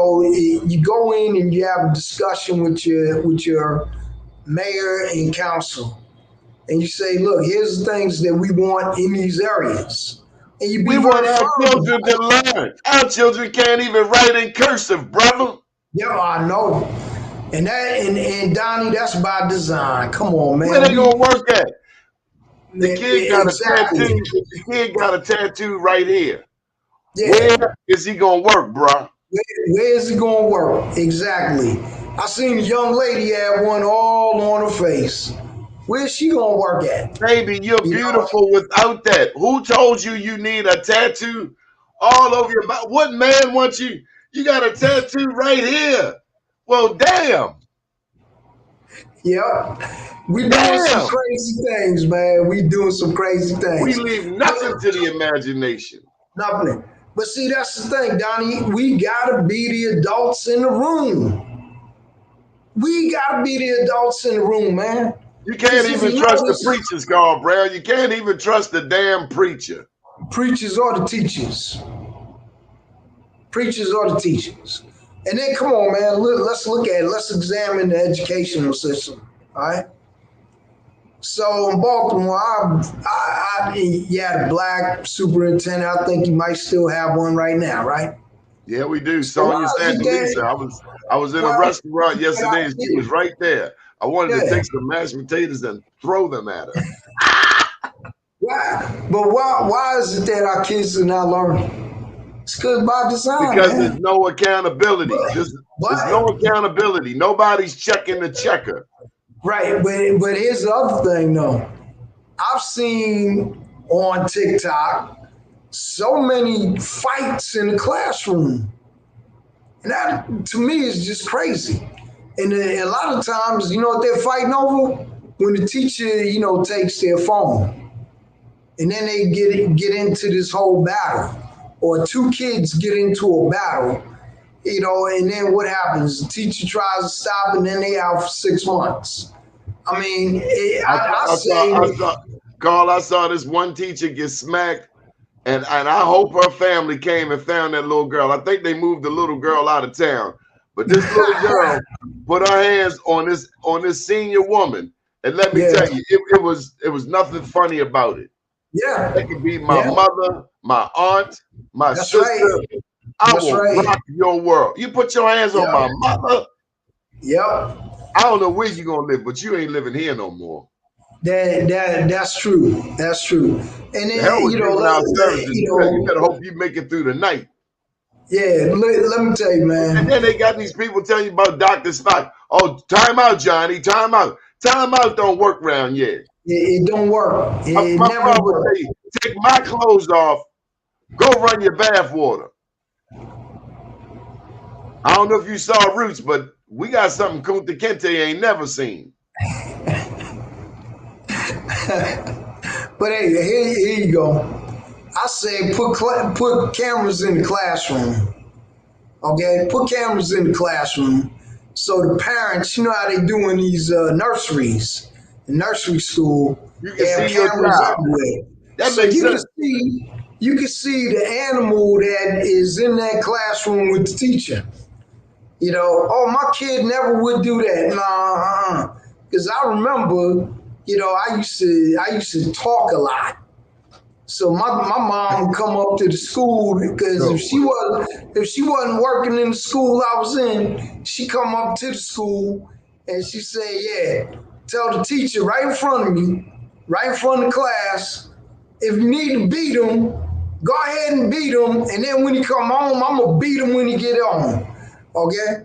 go in and you have a discussion with your mayor and council, and you say, look, here's the things that we want in these areas. And we want our children to learn. Our children can't even write in cursive, brother. Yeah, I know. And Donnie, that's by design. Come on, man. Where they gonna work at? The kid got a tattoo. The kid got a tattoo right here. Yeah. Where is he gonna work, bro? Where is he gonna work? Exactly. I seen a young lady have one all on her face. Where's she gonna work at? Baby, you're beautiful without that. Who told you you need a tattoo all over your body? What man wants you? You got a tattoo right here. Well, damn. Yep. We doing some crazy things, man. We doing some crazy things. We leave nothing to the imagination. Nothing. But see, that's the thing, Donnie. We gotta be the adults in the room. We gotta be the adults in the room, man. You can't even trust the preachers, Carl Brown. You can't even trust the damn preacher. Preachers or the teachers. Preachers or the teachers. And then, come on, man, let's look at it. Let's examine the educational system, all right? So in Baltimore, you had a black superintendent. I think you might still have one right now, right? Yeah, we do. So why Sonia is it Santalisa. I was in a well, restaurant but yesterday and she was right there. I wanted to yeah. take some mashed potatoes and throw them at her. Why is it that our kids are not learning? It's because by design, Because man. there's no accountability. There's no accountability. Nobody's checking the checker. Right, but here's the other thing though. I've seen on TikTok so many fights in the classroom. And that to me is just crazy. And a lot of times, you know what they're fighting over? When the teacher, takes their phone. And then they get into this whole battle. Or two kids get into a battle, and then what happens? The teacher tries to stop and then they out for 6 months. I mean, I saw this one teacher get smacked, and I hope her family came and found that little girl. I think they moved the little girl out of town, but this little girl put her hands on this senior woman, and let me tell you, it was nothing funny about it. Yeah, it could be my mother, my aunt, my sister. Right. I will rock your world. You put your hands on my mother. Yep. I don't know where you're gonna live, but you ain't living here no more. That's true. That's true. And then you better hope you make it through the night. Yeah, let me tell you, man. And then they got these people telling you about Dr. Spock. Oh, time out, Johnny. Time out. Time out don't work around yet. It don't work. It my never works. Take my clothes off. Go run your bath water. I don't know if you saw Roots, but we got something Kunta Kinte ain't never seen. But hey, here you go. I say put cameras in the classroom. Okay, put cameras in the classroom so the parents, you know how they do in these nurseries, in nursery school, you they have can see cameras everywhere. That so makes you sense. You can see the animal that is in that classroom with the teacher. Oh, my kid never would do that. Nah, because I remember, I used to talk a lot. So my mom would come up to the school because if she wasn't working in the school I was in, she come up to the school and she say, "Yeah, tell the teacher right in front of me, right in front of the class, if you need to beat him, go ahead and beat him, and then when he come home, I'm gonna beat him when he get home." Okay.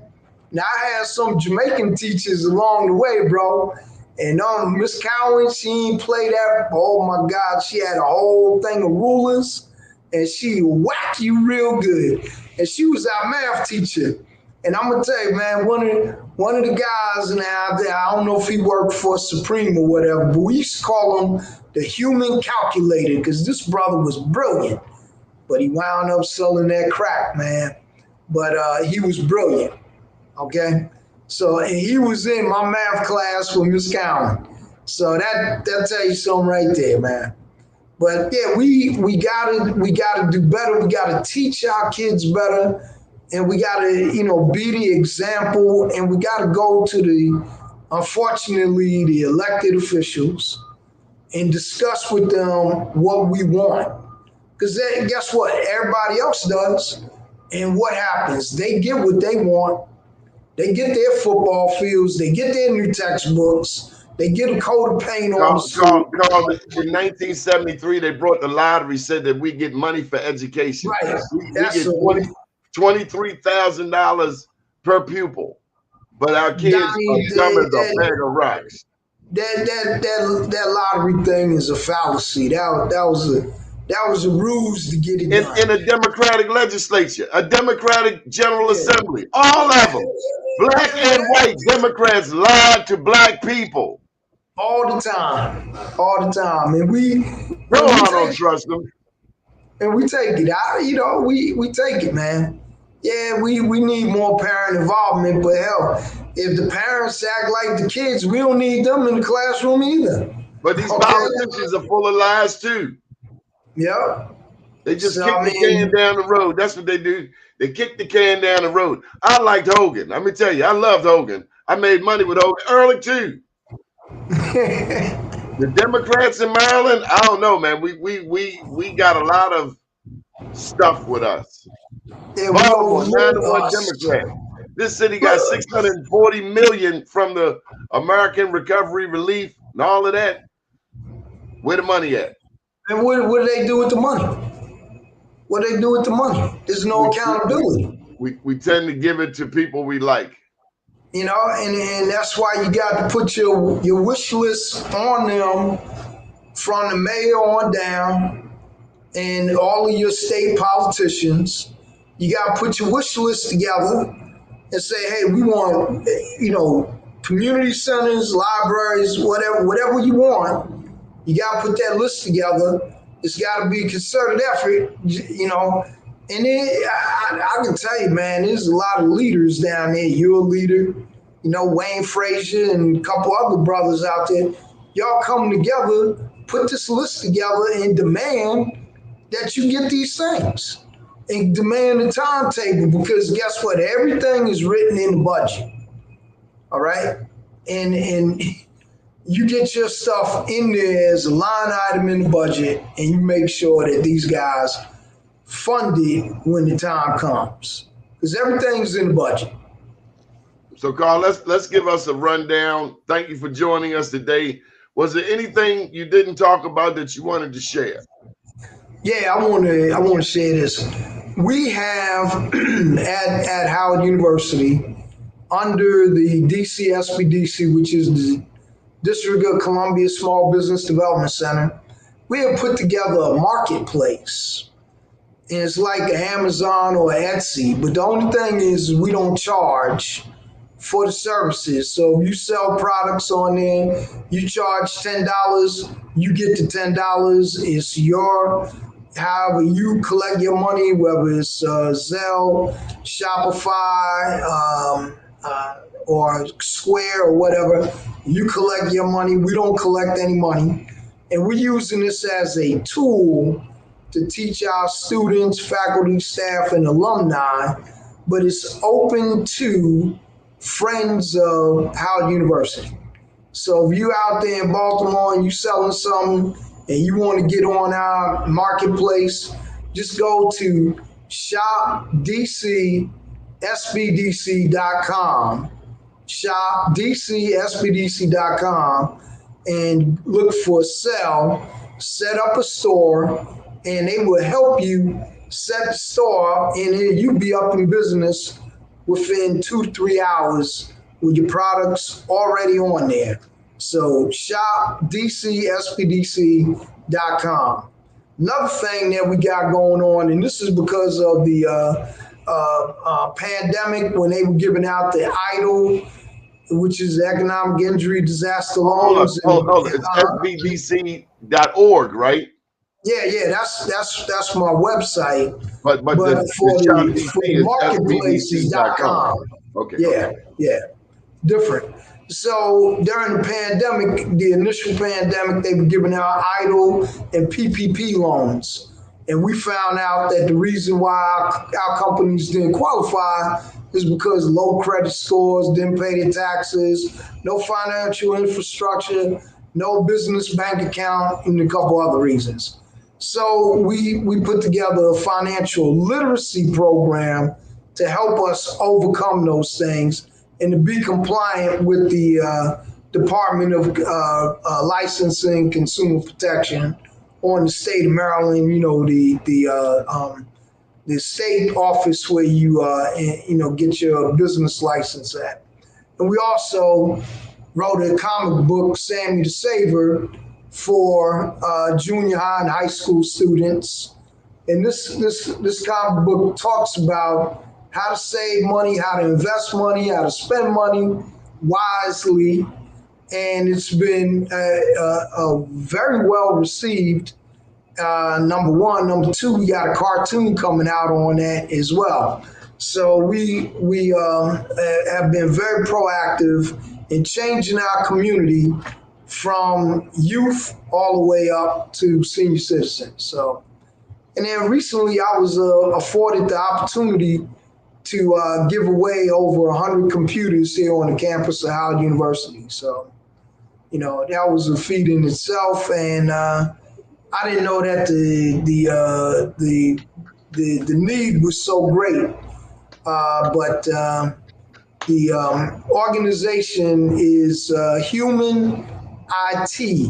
Now I had some Jamaican teachers along the way, bro. And Miss Cowan, she ain't play that. Oh my God, she had a whole thing of rulers and she whack you real good. And she was our math teacher. And I'm gonna tell you, man, one of the guys now, I don't know if he worked for Supreme or whatever, but we used to call him the human calculator because this brother was brilliant. But he wound up selling that crack, man. But he was brilliant. Okay. So and he was in my math class with Miss Cowan. So that tell you something right there, man. But yeah, we gotta do better. We gotta teach our kids better, and we gotta, be the example, and we gotta go to unfortunately the elected officials and discuss with them what we want. Because guess what? Everybody else does. And what happens? They get what they want. They get their football fields. They get their new textbooks. They get a coat of paint on the school. In 1973, they brought the lottery, said that we get money for education. Right. We get $23,000 per pupil. But our kids are dumb as a bag of rocks. That lottery thing is a fallacy. That was a ruse to get it done. In a Democratic legislature, a Democratic General Assembly, all of them, black and white Democrats lied to black people. All the time. And we don't trust them. And we take it out, we take it, man. Yeah, we need more parent involvement, but hell, if the parents act like the kids, we don't need them in the classroom either. But these politicians are full of lies too. Yep. They just kick the can down the road. That's what they do. They kick the can down the road. I liked Hogan. Let me tell you, I loved Hogan. I made money with Hogan early too. The Democrats in Maryland, I don't know, man. We got a lot of stuff with us. And we Baltimore, overlook 9-1 us. Democrat. This city got 640 million from the American Recovery Relief and all of that. Where the money at? And what do they do with the money? What do they do with the money? There's no accountability. We tend to give it to people we like. You know, and that's why you got to put your wish list on them from the mayor on down and all of your state politicians. You got to put your wish list together and say, hey, we want, community centers, libraries, whatever you want. You got to put that list together. It's got to be a concerted effort, And then I can tell you, man, there's a lot of leaders down there. You're a leader, Wayne Frazier and a couple other brothers out there. Y'all come together, put this list together and demand that you get these things. And demand a timetable, because guess what? Everything is written in the budget. All right? And you get your stuff in there as a line item in the budget, and you make sure that these guys fund it when the time comes, because everything's in the budget. So, Carl, let's give us a rundown. Thank you for joining us today. Was there anything you didn't talk about that you wanted to share? Yeah, I want to share this. We have at Howard University, under the DC SBDC, which is the District of Columbia Small Business Development Center, we have put together a marketplace. And it's like an Amazon or Etsy, but the only thing is we don't charge for the services. So if you sell products on there, you charge $10, you get the $10. It's your, however you collect your money, whether it's Zelle, Shopify, or Square or whatever, you collect your money. We don't collect any money. And we're using this as a tool to teach our students, faculty, staff, and alumni, but it's open to friends of Howard University. So if you out there in Baltimore and you selling something and you want to get on our marketplace, just go to shopdcsbdc.com, shopdcsbdc.com, and look for sell, set up a store, and they will help you set the store up, and you'll be up in business within 2 to 3 hours with your products already on there. So shopdcspdc.com. Another thing that we got going on, and this is because of the pandemic, when they were giving out the EIDL, which is Economic Injury Disaster Loans. Hold on. It's SBDC.org, right? Yeah, that's my website. But for the marketplaces.com. Okay. Yeah, different. So during the pandemic, the initial pandemic, they were giving out EIDL and PPP loans. And we found out that the reason why our companies didn't qualify is because low credit scores, didn't pay their taxes, no financial infrastructure, no business bank account, and a couple other reasons. So we put together a financial literacy program to help us overcome those things and to be compliant with the Department of Licensing Consumer Protection on the state of Maryland, the state office where you get your business license at. And we also wrote a comic book, Sammy the Saver, for junior high and high school students. And this comic book talks about how to save money, how to invest money, how to spend money wisely. And it's been very well received. Number one. Number two, we got a cartoon coming out on that as well. So we have been very proactive in changing our community from youth all the way up to senior citizens. So, and then recently I was afforded the opportunity to give away over 100 computers here on the campus of Howard University. So, that was a feat in itself. And I didn't know that the the need was so great. But the organization is Human IT.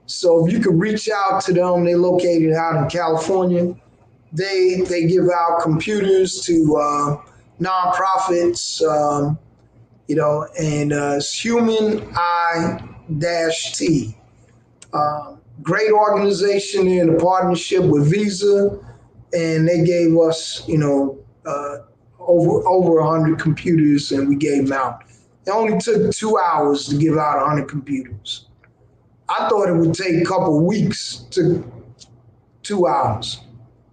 So if you could reach out to them, they're located out in California. They give out computers to nonprofits, and it's Human I-T. Great organization in a partnership with Visa, and they gave us, over 100 computers, and we gave them out. It only took 2 hours to give out 100 computers. I thought it would take a couple of weeks to 2 hours.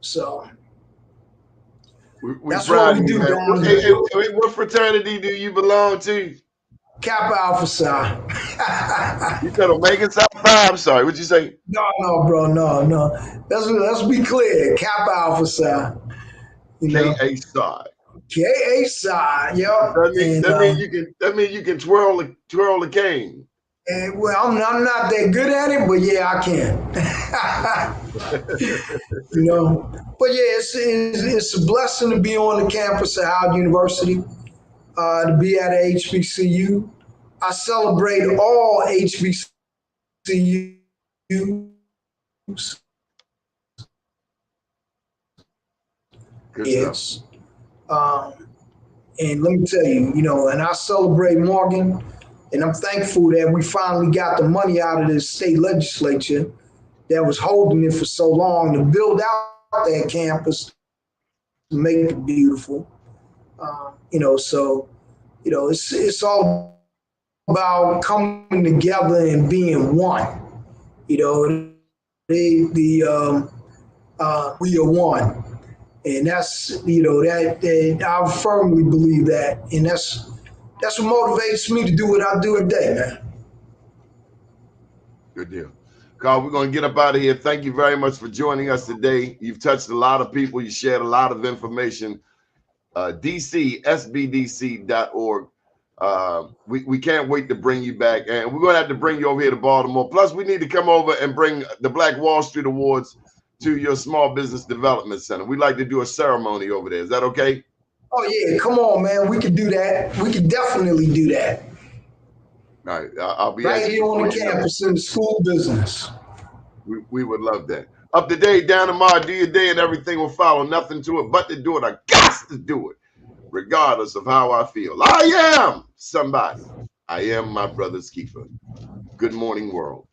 So that's what we do, Don. Hey, what fraternity do you belong to? Kappa Alpha Psi. You said Omega Psi Phi. I'm sorry. What'd you say? No, bro. No. Let's be clear. Kappa Alpha Psi. KA Psi. KA Psi. Yep. That means you can twirl the cane. Well, I'm not that good at it, but yeah, I can. But yeah, it's a blessing to be on the campus at Howard University, to be at a HBCU. I celebrate all HBCUs. Good stuff. And let me tell you, and I celebrate Morgan. And I'm thankful that we finally got the money out of the state legislature that was holding it for so long to build out that campus, to make it beautiful. It's all about coming together and being one. We are one. And that's, that I firmly believe that. And that's what motivates me to do what I do every day, man. Good deal. Carl, we're going to get up out of here. Thank you very much for joining us today. You've touched a lot of people. You shared a lot of information. DC, SBDC.org. We can't wait to bring you back. And we're going to have to bring you over here to Baltimore. Plus, we need to come over and bring the Black Wall Street Awards to your Small Business Development Center. We'd like to do a ceremony over there. Is that okay? Oh, yeah. Come on, man. We can do that. We can definitely do that. All right. I'll be right here on the campus in the school business. We would love that. Up to date, down tomorrow, do your day and everything will follow. Nothing to it but to do it. I got to do it, regardless of how I feel. I am somebody. I am my brother's keeper. Good morning, world.